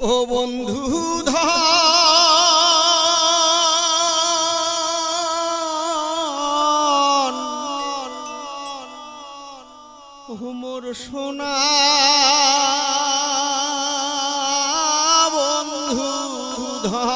ও বন্ধু ধন মোর সোনা বন্ধু ধন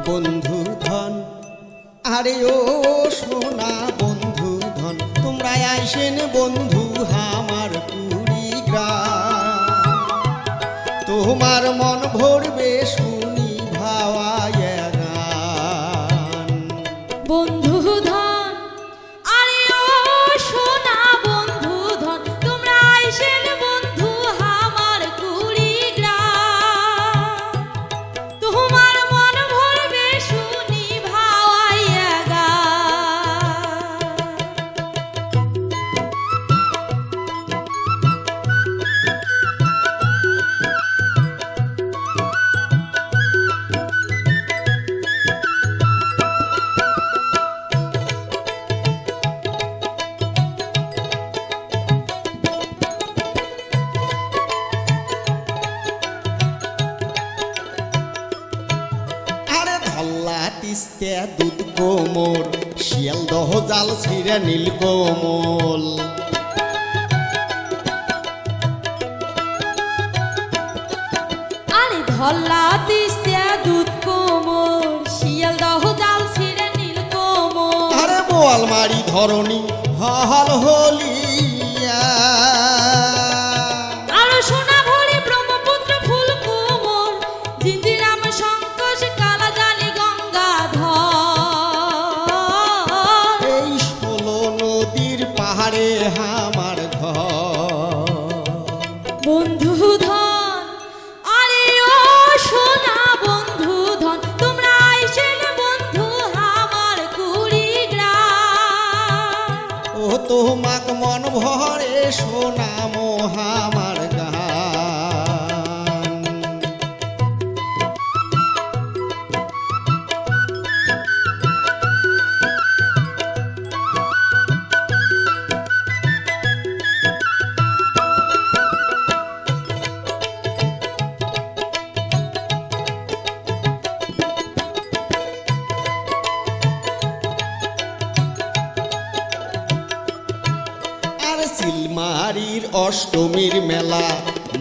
বন্ধু ধন আরে ও সোনা বন্ধু ধন তোমরা আইসেন বন্ধু আমার কুড়িগ্রাম তোমার মন ভরবে শুনি ভাওয়ায় গান বন্ধু ধন আরে ও সোনা বন্ধু ধন তোমরা আইসেন বন্ধু আমার কুড়িগ্রাম তোমার মন ভরবে শুনি ভাওয়াইয়া গান আরে ধল্লা তিস্তে দুধ কোমর শিয়ালদহ জাল ছিঁড়ে নীল কোমল আরে ধল্লা তিস্তা দুধ কোমর শিয়ালদহ জাল ছিঁড়ে নীল কোমর আরে বোয়ালমারি ধরণী হল হলিয়া আরো সোনা ভরি ব্রহ্মপুত্র ফুল কোমর জিঞ্জিরাম সংকোষ কালা জালি গঙ্গাধর এই 16 নদীর পাহাড়ে আমার ঘর বন্ধু ধন আরে ও সোনা বন্ধু ধন তোমরা আইসেন বন্ধু আমার কুড়িগ্রাম ও তোমাক মন ভরে সোনা আমার গান আর সিলমারির অষ্টমীর মেলা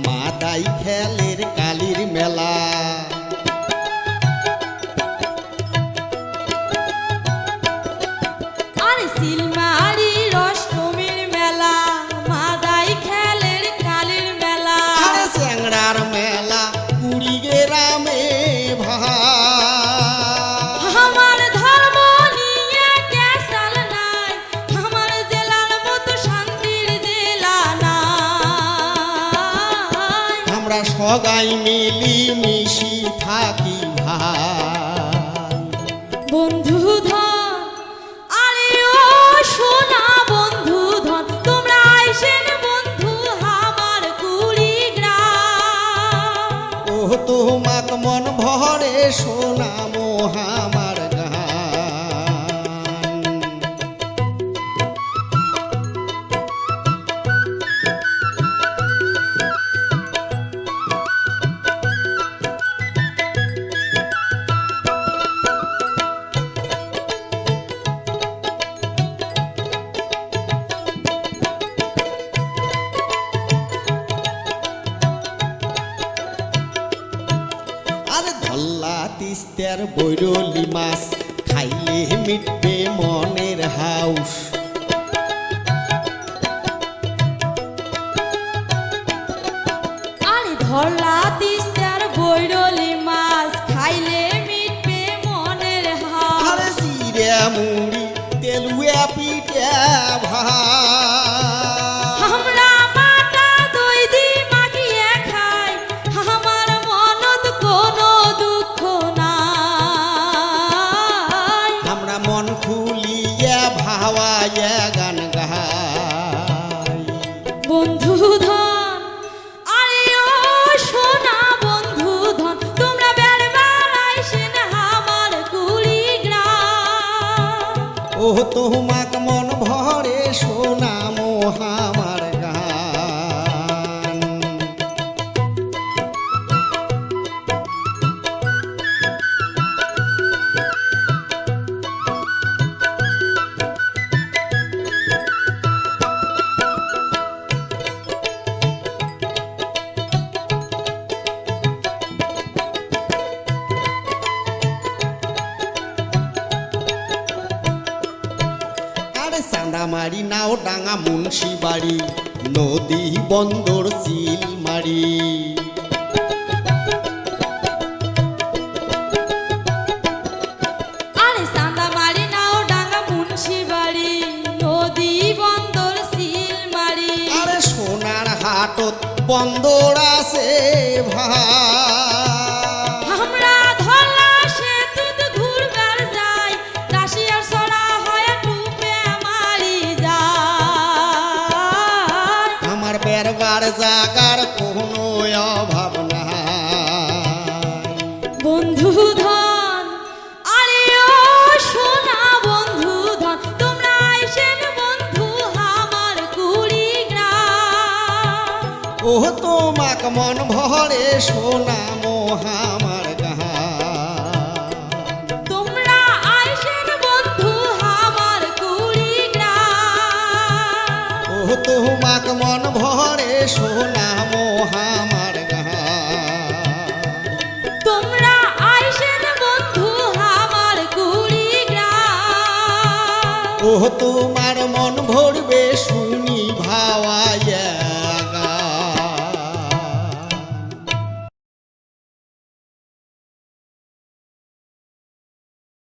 মাদাই খেলের কালীর মেলা আরে সিলমারির অষ্টমীর মেলা মাদাই খেলের কালীর মেলা আরে স্যাংরার মেলা কুড়িগ্রামে ভাই আমার ধর্ম নিয়ে ক্যাসাল নাই আমার জেলার মতো শান্তির জেলা নাই আমরা সগাই মিলি মিশি থাকি ভাই বন্ধু ধন আরে ও সোনা বন্ধু ধন তোমরা আইসেন বন্ধু আমার কুড়িগ্রাম ও তোমাক মন ভরে সোনা আমার গান আরে ধল্লা তিস্তার বৈরলি মাছ খাইলে মিটবে মনের হাউস আরে ধরলা তিস্তার বৈরলি মাছ খাইলে মিটবে মনের হাড় আরে জিরে মুড়ি তেলুয়া পিঠা ভাই আমরা মাটা দই দি মাখিয়ে খাই আমার মনত কোনো দুঃখ নাই তোমাক মন ভরে শোনামো আমার গান। চান্দামারি নাও ডাঙা মুন্সি বাড়ি নদী বন্দর চিলমারি আরে চান্দামারি নাও ডাঙ্গা মুন্সি বাড়ি নদী বন্দর সিলমারি আরে সোনার হাটত বন্দর আছে ভাই আমরা ধলা সেতুত ঘুরবার যাই রাশিয়ার ছড়া হয় টুপে মারি যায় আমার বেরবার জাগার কোনো অভাব নাই বন্ধু ধন আরে ও সোনা বন্ধু ধন তোমরা আইসেন বন্ধু আমার কুড়িগ্রাম তোমাক মন ভরে শোনামো আমার গান। তোমরা আইসেন বন্ধু আমার কুড়িগ্রাম তোমাক মন ভরে শোনামো আমার গান। তোমরা আইসেন বন্ধু আমার কুড়িগ্রাম তোমার মন ভরবে শুনে